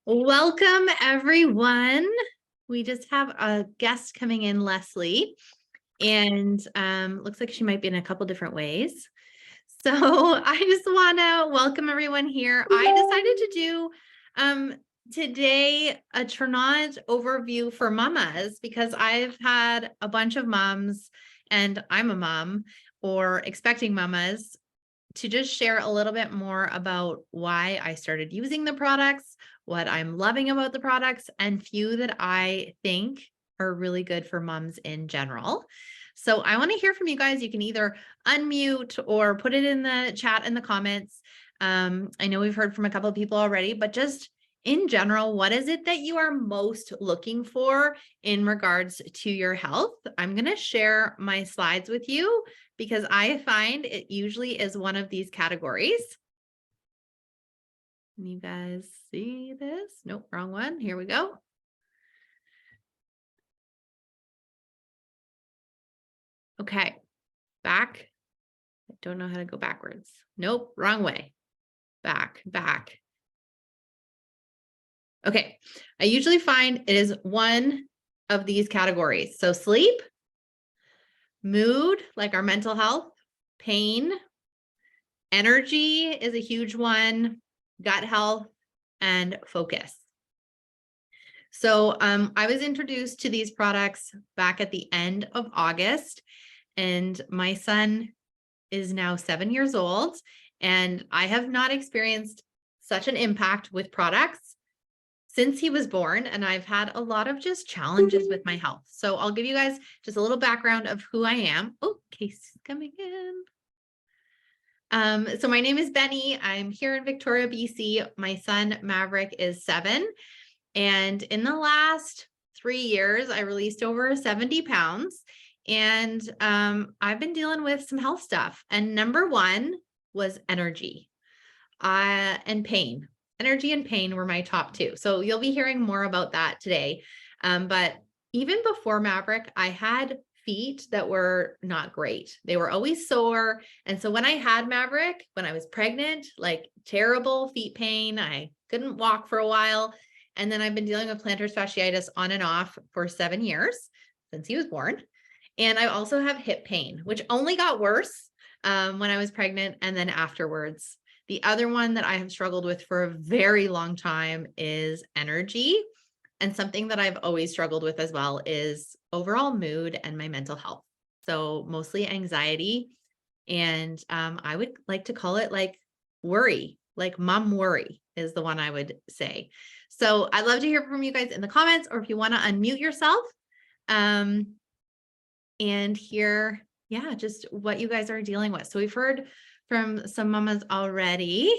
Welcome, everyone. We just have a guest coming in, Leslie, and looks like she might be in a couple different ways. So I just want to welcome everyone here. I decided to do today a Tranont overview for mamas because I've had a bunch of moms, and I'm a mom or expecting mamas, to just share a little bit more about why I started using the products, what I'm loving about the products, and few that I think are really good for moms in general. So I want to hear from you guys. You can either unmute or put it in the chat in the comments. I know we've heard from a couple of people already, but just in general, what is it that you are most looking for in regards to your health? I'm going to share my slides with you because I find it usually is one of these categories. Can you guys see this? Nope, wrong one. Here we go. Okay, back. I don't know how to go backwards. Nope, wrong way. Back. Okay, I usually find it is one of these categories. So sleep, mood, like our mental health, pain, energy is a huge one, gut health, and focus. So I was introduced to these products back at the end of August, and my son is now 7 years old, and I have not experienced such an impact with products since he was born, and I've had a lot of just challenges with my health. So I'll give you guys just a little background of who I am. Oh, Casey's coming in. So my name is Benny. I'm here in Victoria, BC. My son Maverick is 7. And in the last 3 years, I released over 70 pounds. And I've been dealing with some health stuff. And number one was energy and pain. Energy and pain were my top two. So you'll be hearing more about that today. But even before Maverick, I had feet that were not great. They were always sore. And so when I had Maverick, when I was pregnant, like terrible feet pain, I couldn't walk for a while. And then I've been dealing with plantar fasciitis on and off for 7 years since he was born. And I also have hip pain, which only got worse when I was pregnant and then afterwards. The other one that I have struggled with for a very long time is energy. And something that I've always struggled with as well is overall mood and my mental health. So mostly anxiety. And I would like to call it like worry, like mom worry is the one I would say. So I'd love to hear from you guys in the comments, or if you want to unmute yourself and hear, yeah, just what you guys are dealing with. So we've heard from some mamas already.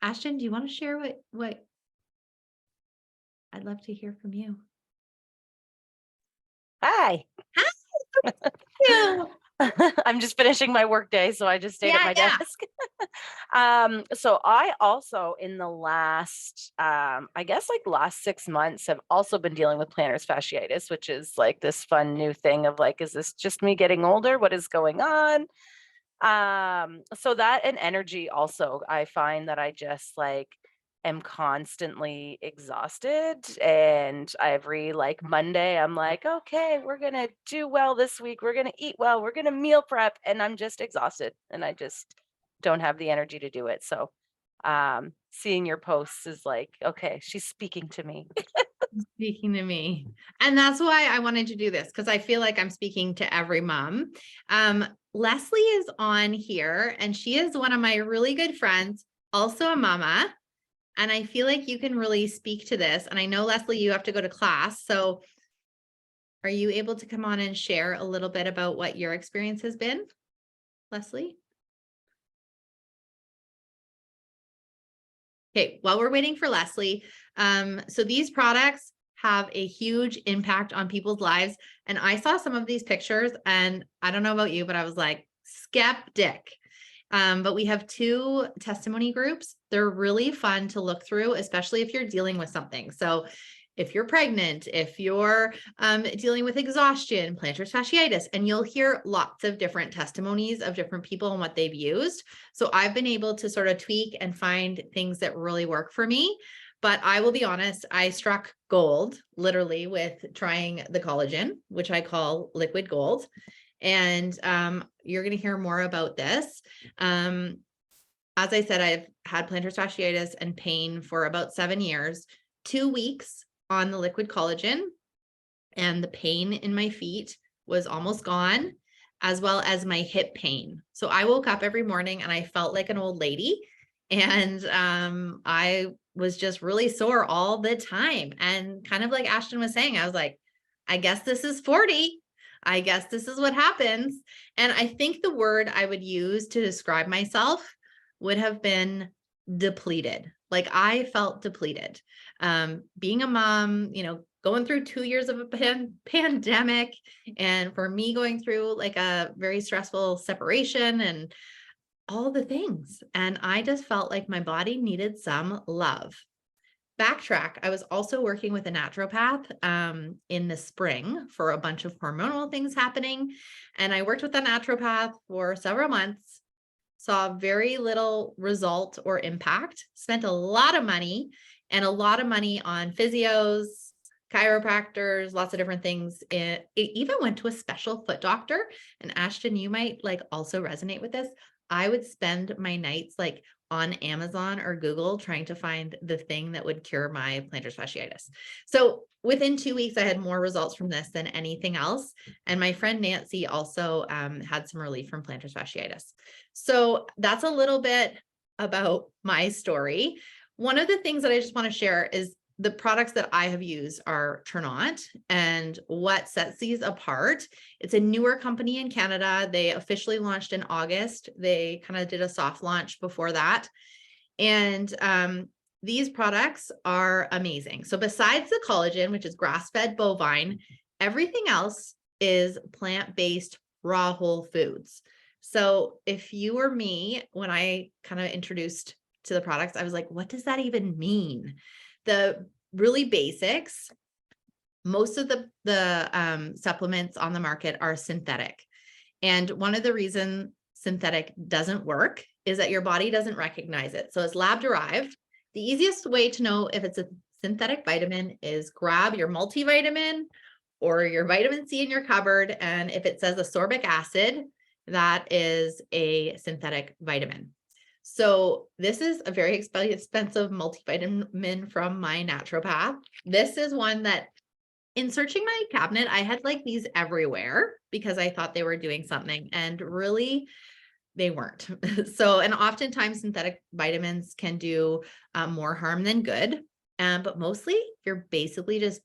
Ashton, do you want to share what I'd love to hear from you? Hi. Hi. I'm just finishing my work day, so I just stayed at my desk. So I also in the last, I guess like last 6 months have also been dealing with plantar fasciitis, which is like this fun new thing of like, is this just me getting older? What is going on? So that and energy also, I find that I just like am constantly exhausted, and every like Monday I'm like, okay, we're gonna do well this week, we're gonna eat well, we're gonna meal prep, and I'm just exhausted and I just don't have the energy to do it. So seeing your posts is like, okay, she's speaking to me. Speaking to me. And that's why I wanted to do this, because I feel like I'm speaking to every mom. Leslie is on here, and she is one of my really good friends, also a mama. And I feel like you can really speak to this. And I know, Leslie, you have to go to class. So are you able to come on and share a little bit about what your experience has been, Leslie? Okay, while we're waiting for Leslie, so these products have a huge impact on people's lives. And I saw some of these pictures, and I don't know about you, but I was like, skeptic. But we have 2 testimony groups. They're really fun to look through, especially if you're dealing with something. So if you're pregnant, if you're dealing with exhaustion, plantar fasciitis, and you'll hear lots of different testimonies of different people and what they've used. So I've been able to sort of tweak and find things that really work for me. But I will be honest, I struck gold literally with trying the collagen, which I call liquid gold. And you're going to hear more about this. As I said, I've had plantar fasciitis and pain for about 7 years, 2 weeks on the liquid collagen, and the pain in my feet was almost gone, as well as my hip pain. So I woke up every morning and I felt like an old lady. And I was just really sore all the time. And kind of like Ashton was saying, I was like, I guess this is 40. I guess this is what happens. And I think the word I would use to describe myself would have been depleted. Like I felt depleted. Being a mom, going through 2 years of a pandemic, and for me going through like a very stressful separation and all the things. And I just felt like my body needed some love. Backtrack, I was also working with a naturopath in the spring for a bunch of hormonal things happening. And I worked with a naturopath for several months, saw very little result or impact, spent a lot of money on physios, chiropractors, lots of different things. It even went to a special foot doctor. And Ashton, you might like also resonate with this. I would spend my nights like on Amazon or Google trying to find the thing that would cure my plantar fasciitis. So within 2 weeks, I had more results from this than anything else. And my friend Nancy also had some relief from plantar fasciitis. So that's a little bit about my story. One of the things that I just want to share is the products that I have used are Tranont, and what sets these apart. It's a newer company in Canada. They officially launched in August. They kind of did a soft launch before that. And these products are amazing. So besides the collagen, which is grass-fed bovine, everything else is plant-based raw whole foods. So if you were me, when I kind of introduced to the products, I was like, what does that even mean? The really basics, most of the supplements on the market are synthetic. And one of the reasons synthetic doesn't work is that your body doesn't recognize it. So it's lab derived. The easiest way to know if it's a synthetic vitamin is grab your multivitamin or your vitamin C in your cupboard. And if it says ascorbic acid, that is a synthetic vitamin. So this is a very expensive multivitamin from my naturopath. This is one that in searching my cabinet, I had like these everywhere because I thought they were doing something, and really they weren't. So, and oftentimes synthetic vitamins can do more harm than good. But mostly you're basically just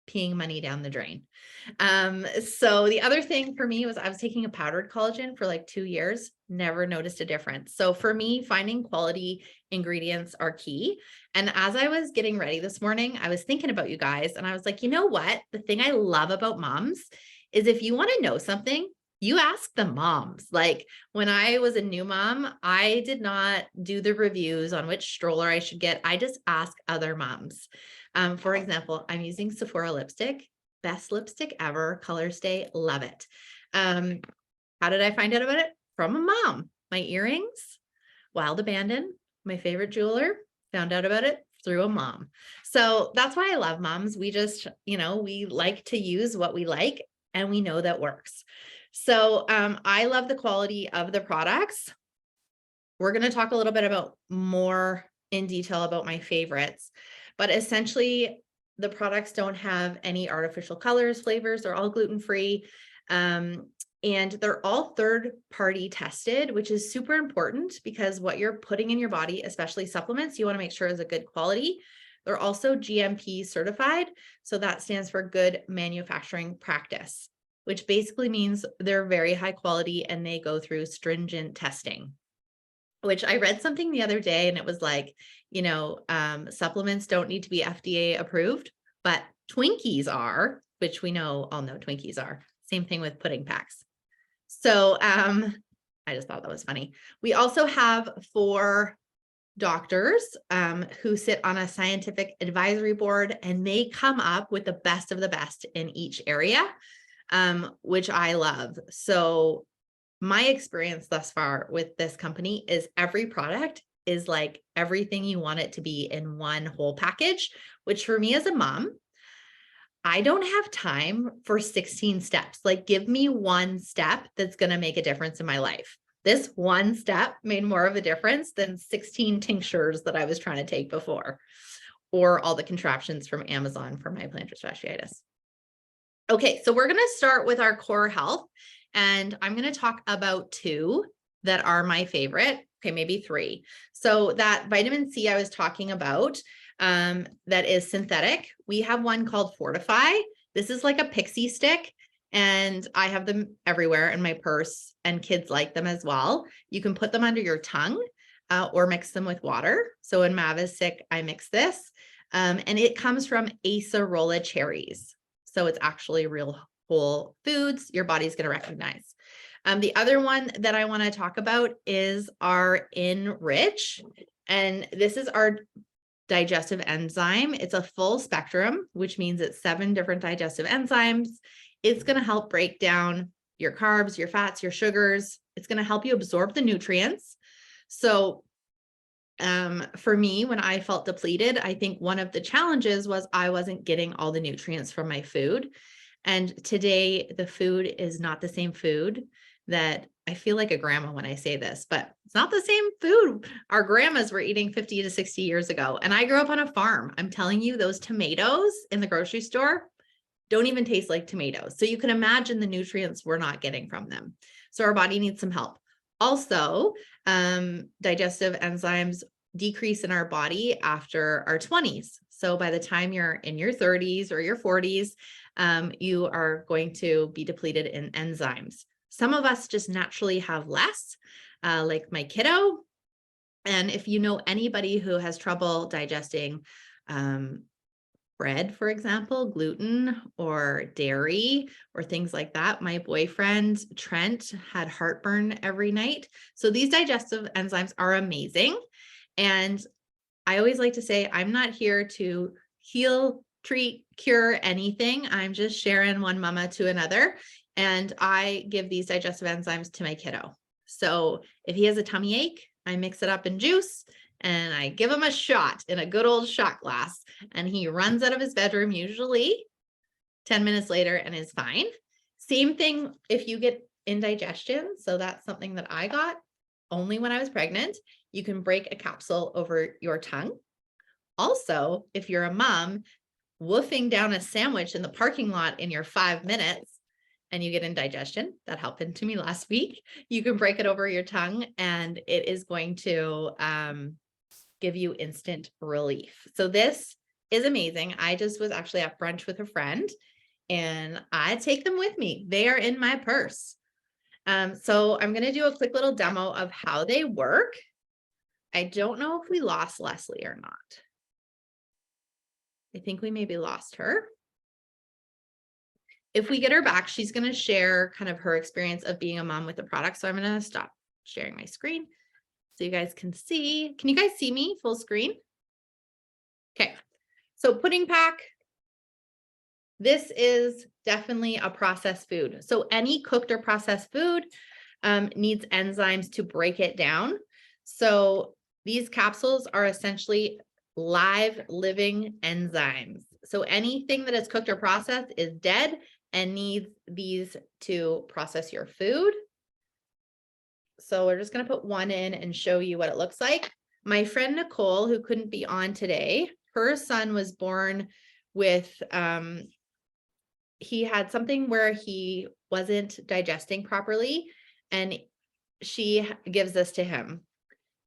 peeing money down the drain. So the other thing for me was I was taking a powdered collagen for like 2 years, never noticed a difference. So for me, finding quality ingredients are key. And as I was getting ready this morning, I was thinking about you guys, and I was like, you know what? The thing I love about moms is if you want to know something, you ask the moms. Like when I was a new mom, I did not do the reviews on which stroller I should get. I just ask other moms. For example, I'm using Sephora lipstick, best lipstick ever, color stay, love it. How did I find out about it? From a mom. My earrings, Wild Abandon, my favorite jeweler, found out about it through a mom. So that's why I love moms. We just, we like to use what we like and we know that works. So I love the quality of the products. We're going to talk a little bit about more in detail about my favorites, but essentially the products don't have any artificial colors, flavors, they're all gluten-free. And they're all third-party tested, which is super important because what you're putting in your body, especially supplements, you want to make sure is a good quality. They're also GMP certified. So that stands for Good Manufacturing Practice, which basically means they're very high quality and they go through stringent testing. Which I read something the other day and it was like, supplements don't need to be FDA approved, but Twinkies are, which we all know Twinkies are. Same thing with pudding packs. So I just thought that was funny. We also have for doctors who sit on a scientific advisory board, and they come up with the best of the best in each area, which I love. So my experience thus far with this company is every product is like everything you want it to be in one whole package, which for me as a mom, I don't have time for 16 steps. Like, give me one step that's going to make a difference in my life. This one step made more of a difference than 16 tinctures that I was trying to take before, or all the contraptions from Amazon for my plantar fasciitis. Okay, so we're going to start with our core health, and I'm going to talk about two that are my favorite. Okay, maybe three. So that vitamin C I was talking about, that is synthetic. We have one called Fortify. This is like a pixie stick, and I have them everywhere in my purse, and kids like them as well. You can put them under your tongue or mix them with water. So when Mav is sick, I mix this, and it comes from acerola cherries. So it's actually real whole foods your body's going to recognize. The other one that I want to talk about is our Enrich, and this is our digestive enzyme. It's a full spectrum, which means it's 7 different digestive enzymes. It's going to help break down your carbs, your fats, your sugars. It's going to help you absorb the nutrients. So for me, when I felt depleted, I think one of the challenges was I wasn't getting all the nutrients from my food. And today the food is not the same food that I feel like a grandma when I say this, but it's not the same food our grandmas were eating 50 to 60 years ago. And I grew up on a farm. I'm telling you, those tomatoes in the grocery store don't even taste like tomatoes. So you can imagine the nutrients we're not getting from them. So our body needs some help. Also, digestive enzymes decrease in our body after our 20s. So by the time you're in your 30s or your 40s, you are going to be depleted in enzymes. Some of us just naturally have less, like my kiddo. And if you know anybody who has trouble digesting bread, for example, gluten or dairy or things like that. My boyfriend, Trent, had heartburn every night. So these digestive enzymes are amazing. And I always like to say, I'm not here to heal, treat, cure anything. I'm just sharing one mama to another. And I give these digestive enzymes to my kiddo. So if he has a tummy ache, I mix it up in juice and I give him a shot in a good old shot glass, and he runs out of his bedroom usually 10 minutes later and is fine. Same thing if you get indigestion. So that's something that I got only when I was pregnant. You can break a capsule over your tongue. Also, if you're a mom, woofing down a sandwich in the parking lot in your 5 minutes and you get indigestion, that happened to me last week, you can break it over your tongue and it is going to give you instant relief. So this is amazing. I just was actually at brunch with a friend and I take them with me. They are in my purse. So I'm going to do a quick little demo of how they work. I don't know if we lost Leslie or not. I think we maybe lost her. If we get her back, she's going to share kind of her experience of being a mom with the product. So I'm going to stop sharing my screen so you guys can see. Can you guys see me full screen? Okay. So pudding pack. This is definitely a processed food. So any cooked or processed food needs enzymes to break it down. So these capsules are essentially live living enzymes. So anything that is cooked or processed is dead and needs these to process your food. So we're just going to put one in and show you what it looks like. My friend Nicole, who couldn't be on today, her son was born with, he had something where he wasn't digesting properly, and she gives this to him.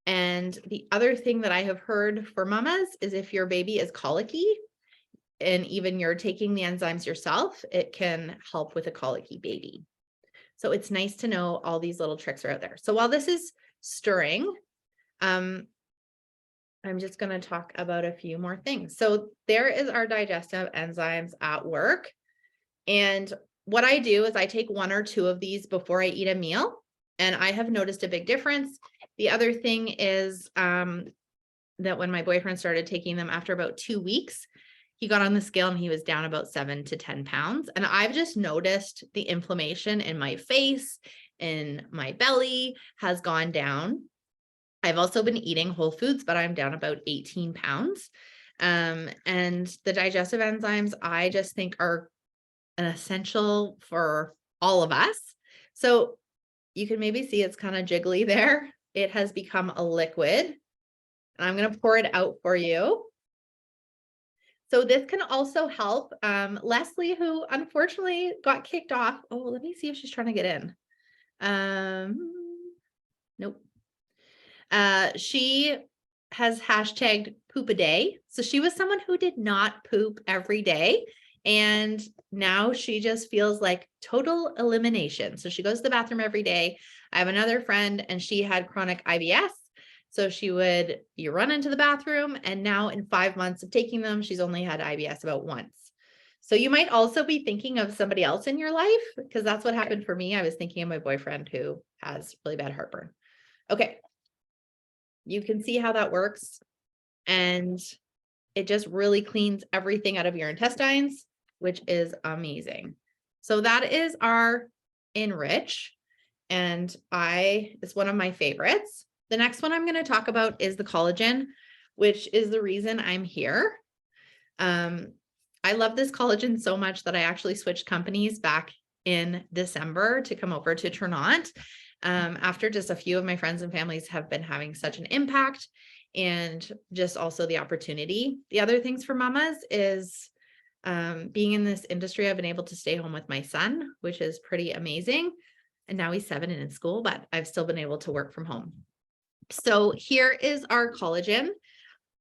And the other thing that I have heard for mamas is if your baby is colicky and even you're taking the enzymes yourself, it can help with a colicky baby. So it's nice to know all these little tricks are out there. So while this is stirring, I'm just going to talk about a few more things. So there is our digestive enzymes at work. And what I do is I take 1 or 2 of these before I eat a meal, and I have noticed a big difference. The other thing is that when my boyfriend started taking them, after about 2 weeks, he got on the scale and he was down about 7 to 10 pounds. And I've just noticed the inflammation in my face, in my belly has gone down. I've also been eating whole foods, but I'm down about 18 pounds. And the digestive enzymes, I just think are an essential for all of us. So you can maybe see it's kind of jiggly there. It has become a liquid, and I'm going to pour it out for you. So this can also help Leslie, who unfortunately got kicked off. Oh, let me see if she's trying to get in. Nope. She has hashtagged poop a day. So she was someone who did not poop every day. And now she just feels like total elimination. So she goes to the bathroom every day. I have another friend and she had chronic IBS. So you run into the bathroom, and now in 5 months of taking them, she's only had IBS about once. So you might also be thinking of somebody else in your life, because that's what happened for me. I was thinking of my boyfriend who has really bad heartburn. Okay. You can see how that works. And it just really cleans everything out of your intestines, which is amazing. So that is our Enrich. And it's one of my favorites. The next one I'm going to talk about is the collagen, which is the reason I'm here. I love this collagen so much that I actually switched companies back in December to come over to Tranont. After just a few of my friends and families have been having such an impact, and just also the opportunity. The other things for mamas is being in this industry, I've been able to stay home with my son, which is pretty amazing. And now he's 7 and in school, but I've still been able to work from home. So here is our collagen.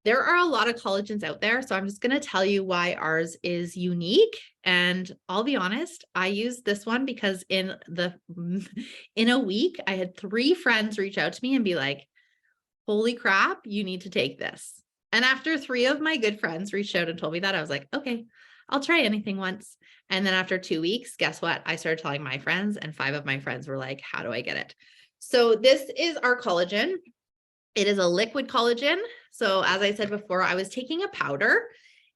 There are a lot of collagens out there, so I'm just going to tell you why ours is unique. And I'll be honest, I use this one because in a week, I had 3 friends reach out to me and be like, holy crap, you need to take this. And after 3 of my good friends reached out and told me that, I was like, okay, I'll try anything once. And then after 2 weeks, guess what? I started telling my friends, and 5 of my friends were like, how do I get it? So this is our collagen. It is a liquid collagen. So as I said before, I was taking a powder,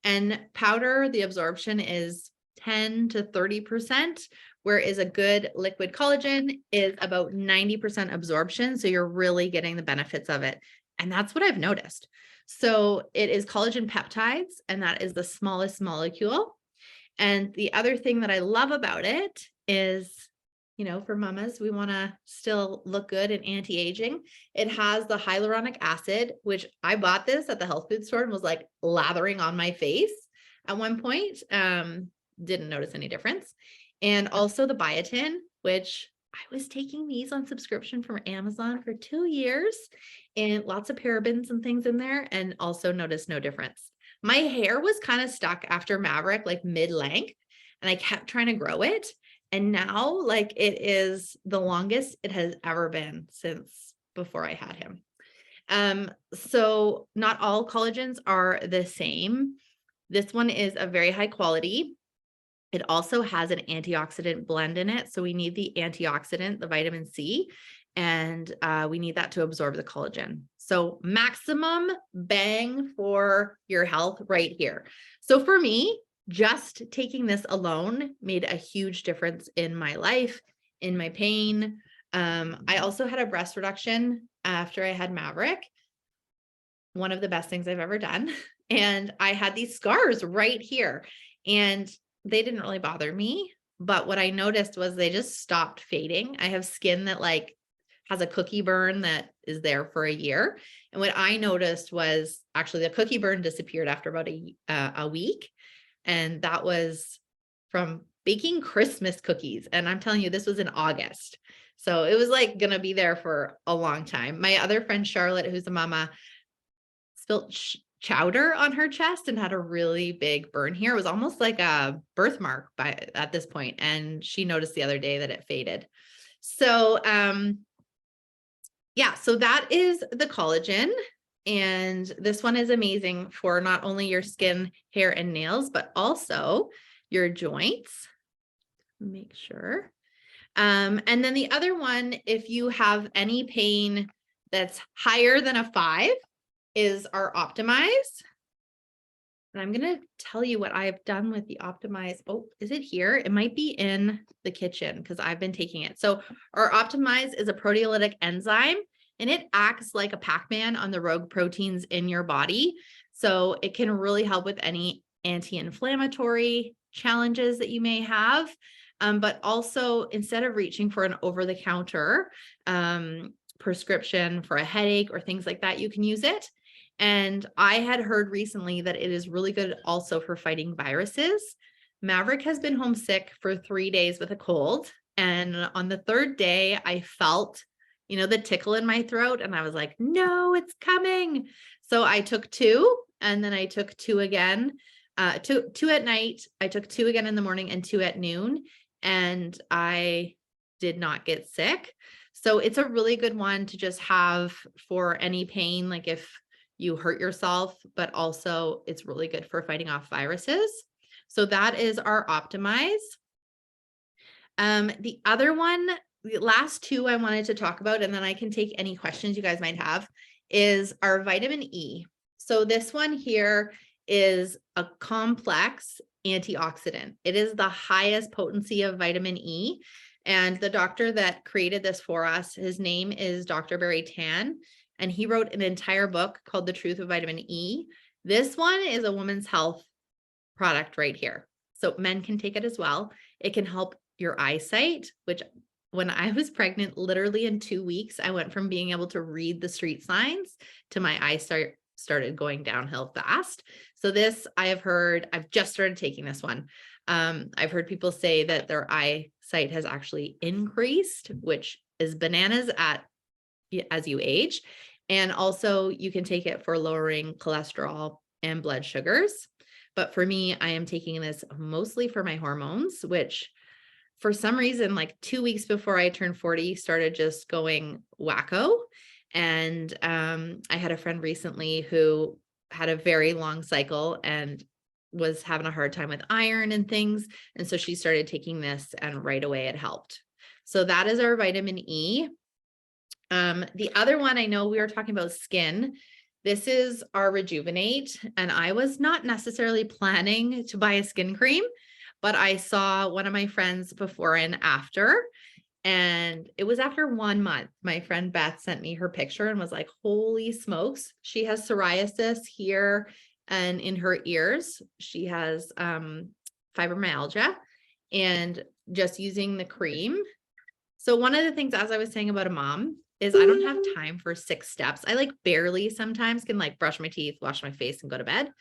and powder, the absorption is 10 to 30%, whereas a good liquid collagen is about 90% absorption. So you're really getting the benefits of it. And that's what I've noticed. So it is collagen peptides, and that is the smallest molecule. And the other thing that I love about it is, for mamas, we want to still look good and anti-aging. It has the hyaluronic acid, which I bought this at the health food store and was like lathering on my face at one point. Didn't notice any difference. And also the biotin, which I was taking these on subscription from Amazon for 2 years, and lots of parabens and things in there, and also noticed no difference. My hair was kind of stuck after Maverick, like mid-length, and I kept trying to grow it. And now, like, it is the longest it has ever been since before I had him. So not all collagens are the same. This one is a very high quality. It also has an antioxidant blend in it. So we need the antioxidant, the vitamin C, and we need that to absorb the collagen. So maximum bang for your health right here. So for me, just taking this alone made a huge difference in my life, in my pain. I also had a breast reduction after I had Maverick. One of the best things I've ever done. And I had these scars right here, and they didn't really bother me. But what I noticed was they just stopped fading. I have skin that like has a cookie burn that is there for a year. And what I noticed was actually the cookie burn disappeared after about a week. And that was from baking Christmas cookies. And I'm telling you, this was in August. So it was like going to be there for a long time. My other friend, Charlotte, who's a mama, spilled chowder on her chest and had a really big burn here. It was almost like a birthmark at this point. And she noticed the other day that it faded. So, yeah, so that is the collagen. And this one is amazing for not only your skin, hair, and nails, but also your joints. Make sure. And then the other one, if you have any pain that's higher than a 5, is our Optimize. And I'm going to tell you what I've done with the Optimize. Oh, is it here? It might be in the kitchen because I've been taking it. So our Optimize is a proteolytic enzyme, and it acts like a Pac-Man on the rogue proteins in your body. So it can really help with any anti-inflammatory challenges that you may have. But also, instead of reaching for an over-the-counter prescription for a headache or things like that, you can use it. And I had heard recently that it is really good also for fighting viruses. Maverick has been homesick for 3 days with a cold. And on the third day, I felt, the tickle in my throat. And I was like, no, it's coming. So I took 2, and then I took 2 again, two at night. I took 2 again in the morning and 2 at noon. And I did not get sick. So it's a really good one to just have for any pain, like if you hurt yourself, but also it's really good for fighting off viruses. So that is our Optimize. The other one, the last 2 I wanted to talk about, and then I can take any questions you guys might have, is our vitamin E. So this one here is a complex antioxidant. It is the highest potency of vitamin E. And the doctor that created this for us, his name is Dr. Barry Tan. And he wrote an entire book called The Truth of Vitamin E. This one is a woman's health product right here. So men can take it as well. It can help your eyesight, which when I was pregnant, literally in 2 weeks, I went from being able to read the street signs to my eyesight started going downhill fast. So this I've just started taking this one. I've heard people say that their eyesight has actually increased, which is bananas as you age. And also you can take it for lowering cholesterol and blood sugars. But for me, I am taking this mostly for my hormones, which for some reason, like 2 weeks before I turned 40, started just going wacko. And I had a friend recently who had a very long cycle and was having a hard time with iron and things. And so she started taking this, and right away it helped. So that is our vitamin E. The other one, I know we were talking about skin. This is our Rejuvenate. And I was not necessarily planning to buy a skin cream, but I saw one of my friends before and after, and it was after 1 month. My friend Beth sent me her picture and was like, holy smokes. She has psoriasis here and in her ears. She has fibromyalgia, and just using the cream. So one of the things, as I was saying about a mom, is I don't have time for 6 steps. I like barely sometimes can like brush my teeth, wash my face, and go to bed.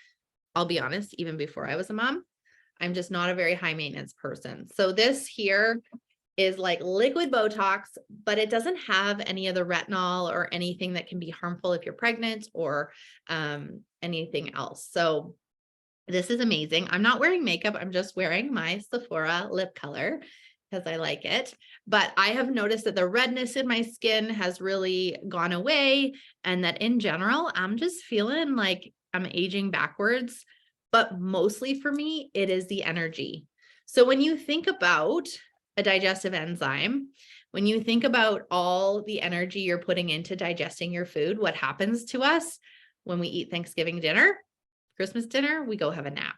I'll be honest, even before I was a mom, I'm just not a very high maintenance person. So this here is like liquid Botox, but it doesn't have any of the retinol or anything that can be harmful if you're pregnant or anything else. So this is amazing. I'm not wearing makeup. I'm just wearing my Sephora lip color because I like it. But I have noticed that the redness in my skin has really gone away, and that in general, I'm just feeling like I'm aging backwards. But mostly for me, it is the energy. So when you think about a digestive enzyme, when you think about all the energy you're putting into digesting your food, what happens to us when we eat Thanksgiving dinner, Christmas dinner, we go have a nap.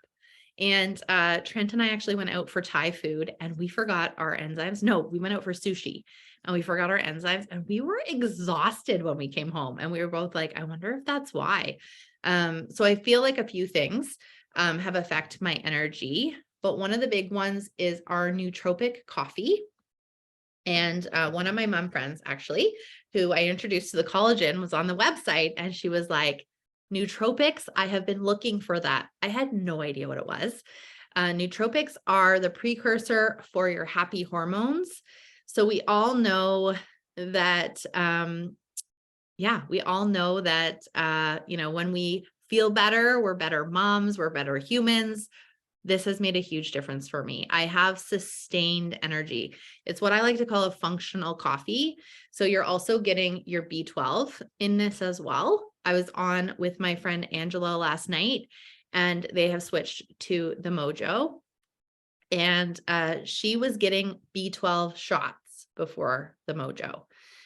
And Trent and I actually went out for Thai food, and we forgot our enzymes. No, we went out for sushi and we forgot our enzymes, and we were exhausted when we came home, and we were both like, I wonder if that's why. So I feel like a few things have affected my energy, but one of the big ones is our nootropic coffee. And one of my mom friends, actually, who I introduced to the collagen, was on the website, and she was like, nootropics, I have been looking for that. I had no idea what it was. Nootropics are the precursor for your happy hormones. So we all know that, when we feel better, we're better moms, we're better humans. This has made a huge difference for me. I have sustained energy. It's what I like to call a functional coffee. So you're also getting your B12 in this as well. I was on with my friend Angela last night, and they have switched to the Mojo, and she was getting B12 shots before the Mojo.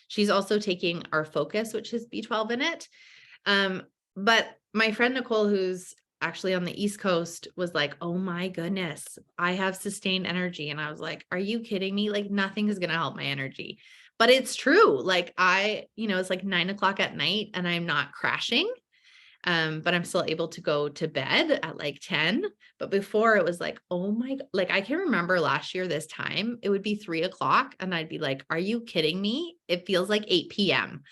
She's also taking our Focus, which has B12 in it. But my friend Nicole, who's actually on the East Coast, was like, oh my goodness, I have sustained energy. And I was like, are you kidding me? Like nothing is going to help my energy. But it's true. Like it's like 9 o'clock at night and I'm not crashing. But I'm still able to go to bed at like 10. But before it was like, oh my, like I can remember last year, this time it would be 3 o'clock and I'd be like, are you kidding me? It feels like 8 p.m.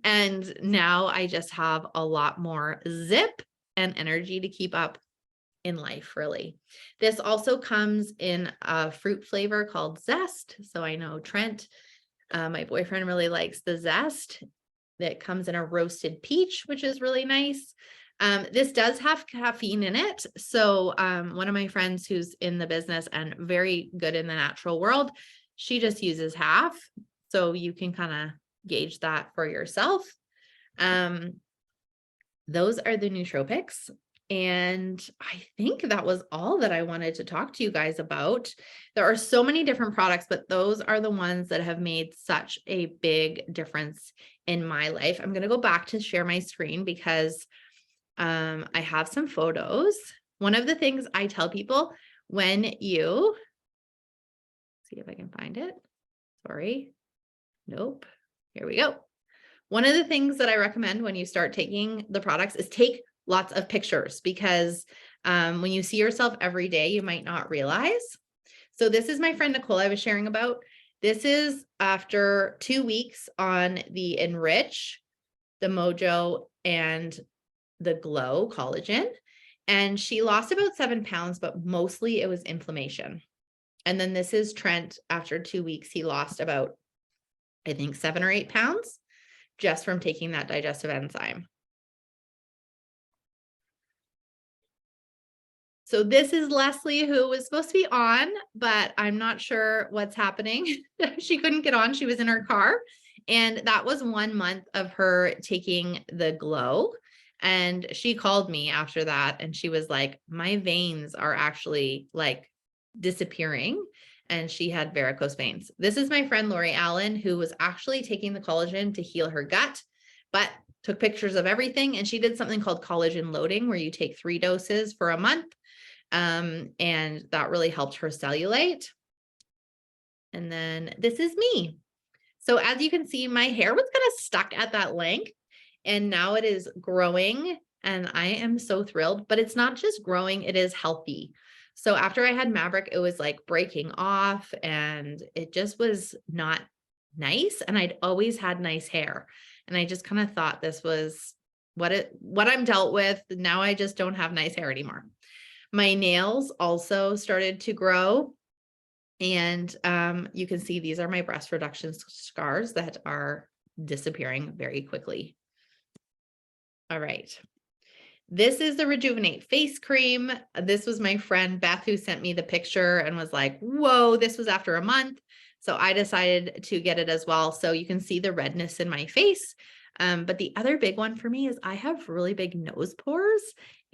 And now I just have a lot more zip and energy to keep up in life, really. This also comes in a fruit flavor called Zest. So I know Trent, my boyfriend, really likes the Zest that comes in a roasted peach, which is really nice. This does have caffeine in it. So one of my friends who's in the business and very good in the natural world, she just uses half. So you can kind of gauge that for yourself. Those are the nootropics. And I think that was all that I wanted to talk to you guys about. There are so many different products, but those are the ones that have made such a big difference in my life. I'm going to go back to share my screen because I have some photos. One of the things I tell people when you, see if I can find it. Sorry. Nope. Here we go. One of the things that I recommend when you start taking the products is take lots of pictures because when you see yourself every day, you might not realize. So this is my friend Nicole I was sharing about. This is after 2 weeks on the Enrich, the Mojo, and the Glow collagen. And she lost about 7 pounds, but mostly it was inflammation. And then this is Trent. After 2 weeks, he lost about, I think, 7 or 8 pounds just from taking that digestive enzyme. So this is Leslie, who was supposed to be on, but I'm not sure what's happening. She couldn't get on. She was in her car. And that was 1 month of her taking the Glow. And she called me after that and she was like, my veins are actually like disappearing. And she had varicose veins. This is my friend Lori Allen, who was actually taking the collagen to heal her gut, but took pictures of everything. And she did something called collagen loading, where you take 3 doses for a month. And that really helped her cellulite. And then this is me. So as you can see, my hair was kind of stuck at that length and now it is growing and I am so thrilled, but it's not just growing, it is healthy. So after I had Maverick, it was like breaking off and it just was not nice. And I'd always had nice hair. And I just kind of thought this was what I'm dealt with. Now I just don't have nice hair anymore. My nails also started to grow. And you can see these are my breast reduction scars that are disappearing very quickly. All right. This is the Rejuvenate face cream. This was my friend Beth who sent me the picture and was like, whoa, this was after a month. So I decided to get it as well. So you can see the redness in my face. But the other big one for me is I have really big nose pores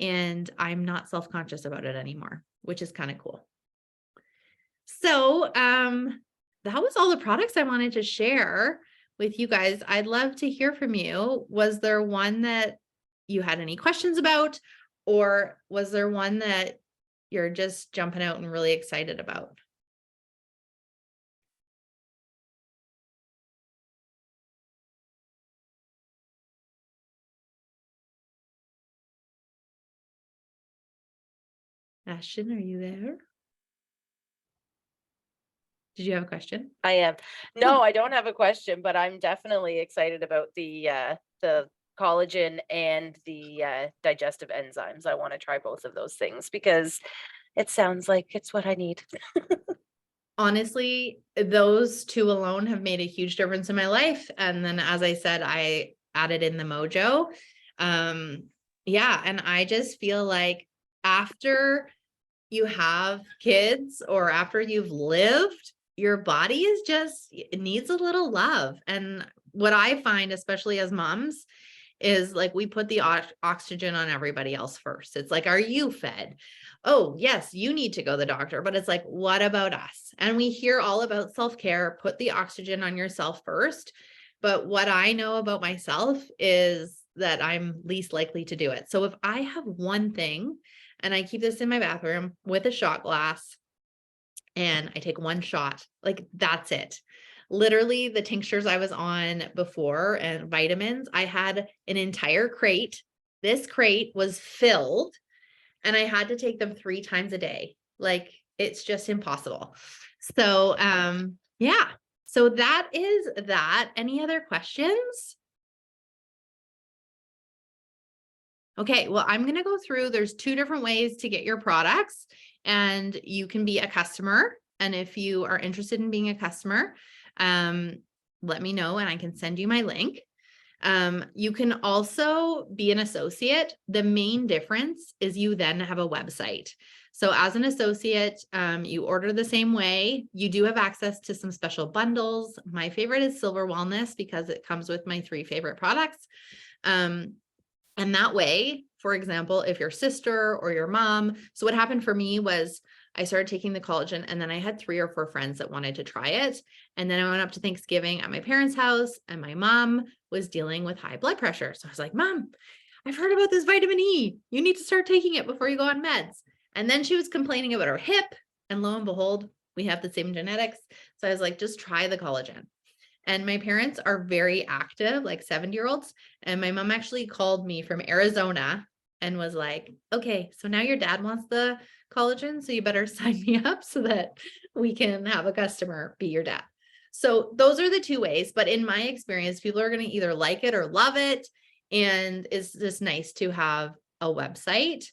and I'm not self-conscious about it anymore, which is kind of cool. So that was all the products I wanted to share with you guys. I'd love to hear from you. Was there one that you had any questions about, or was there one that you're just jumping out and really excited about? Ashton, are you there? Did you have a question? I am. No, I don't have a question, but I'm definitely excited about the collagen and the digestive enzymes. I want to try both of those things because it sounds like it's what I need. Honestly, those 2 alone have made a huge difference in my life. And then, as I said, I added in the Mojo. Yeah. And I just feel like after you have kids or after you've lived, your body is just, it needs a little love. And what I find, especially as moms, is like we put the oxygen on everybody else first. It's like, are you fed? Oh, yes, you need to go to the doctor, but it's like, what about us? And we hear all about self-care, put the oxygen on yourself first. But what I know about myself is that I'm least likely to do it. So if I have one thing and I keep this in my bathroom with a shot glass and I take one shot, like that's it. Literally the tinctures I was on before and vitamins, I had an entire crate. This crate was filled and I had to take them 3 times a day. Like it's just impossible. So, yeah. So that is that. Any other questions? Okay, well, I'm going to go through, there's 2 different ways to get your products and you can be a customer. And if you are interested in being a customer, let me know and I can send you my link. You can also be an associate. The main difference is you then have a website. So as an associate, you order the same way. You do have access to some special bundles. My favorite is Silver Wellness because it comes with my 3 favorite products. And that way, for example, if your sister or your mom, so what happened for me was I started taking the collagen and then I had 3 or 4 friends that wanted to try it. And then I went up to Thanksgiving at my parents' house and my mom was dealing with high blood pressure. So I was like, Mom, I've heard about this vitamin E. You need to start taking it before you go on meds. And then she was complaining about her hip and lo and behold, we have the same genetics. So I was like, just try the collagen. And my parents are very active, like 70-year-olds. And my mom actually called me from Arizona and was like, okay, so now your dad wants the collagen, so you better sign me up so that we can have a customer be your dad. So those are the 2 ways. But in my experience, people are going to either like it or love it. And it's just nice to have a website.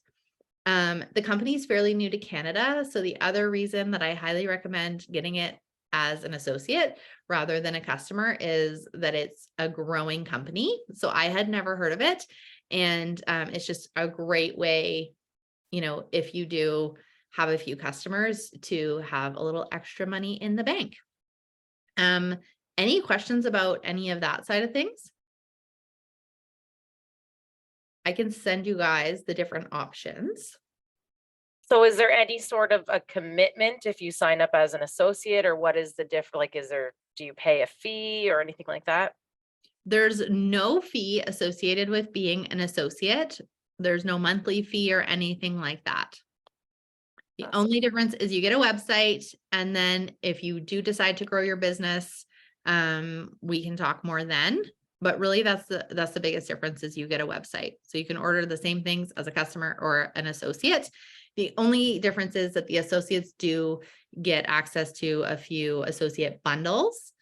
The company is fairly new to Canada. So the other reason that I highly recommend getting it as an associate rather than a customer is that it's a growing company. So I had never heard of it. And it's just a great way, if you do have a few customers to have a little extra money in the bank. Any questions about any of that side of things? I can send you guys the different options. So is there any sort of a commitment if you sign up as an associate, or what is the difference? Like, do you pay a fee or anything like that? There's no fee associated with being an associate. There's no monthly fee or anything like that. The Awesome. only difference is you get a website, and then if you do decide to grow your business, we can talk more then. But really, that's the biggest difference is you get a website. So you can order the same things as a customer or an associate. The only difference is that the associates do get access to a few associate bundles,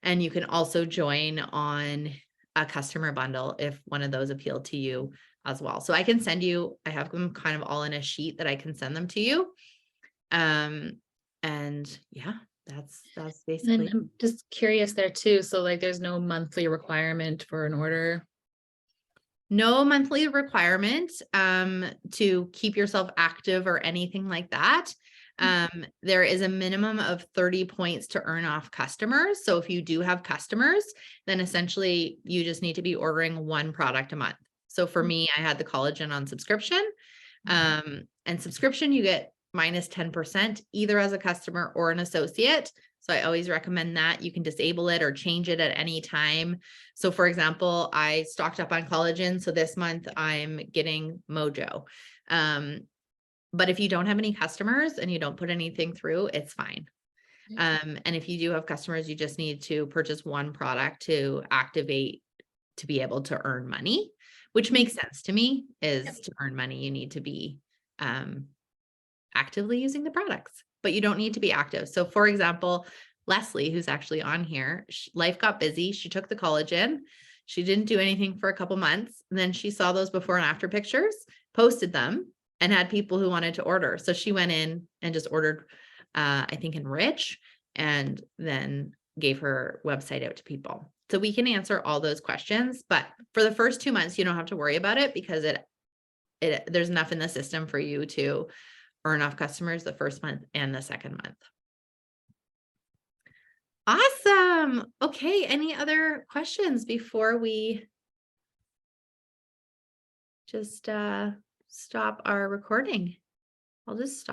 and you can also join on a customer bundle if one of those appeal to you as well. So I can send you, I have them kind of all in a sheet that I can send them to you. And yeah, that's And basically. I'm just curious there too. So like there's no monthly requirement for an order. No monthly requirement to keep yourself active or anything like that. There is a minimum of 30 points to earn off customers. So if you do have customers, then essentially you just need to be ordering 1 product a month. So for me, I had the collagen on subscription. And subscription, you get minus 10% either as a customer or an associate. So I always recommend that. You can disable it or change it at any time. So for example, I stocked up on collagen. So this month I'm getting Mojo. But if you don't have any customers and you don't put anything through, it's fine. And if you do have customers, you just need to purchase 1 product to activate to be able to earn money, which makes sense to me. Is to earn money, you need to be actively using the products, but you don't need to be active. So for example, Leslie, who's actually on here, life got busy. She took the collagen. She didn't do anything for a couple months. And then she saw those before and after pictures, posted them, and had people who wanted to order. So she went in and just ordered, I think Enrich, and then gave her website out to people. So we can answer all those questions, but for the first 2 months, you don't have to worry about it because there's enough in the system for you to earn off customers the first month and the second month. Awesome. Okay. Any other questions before we just stop our recording? I'll just stop.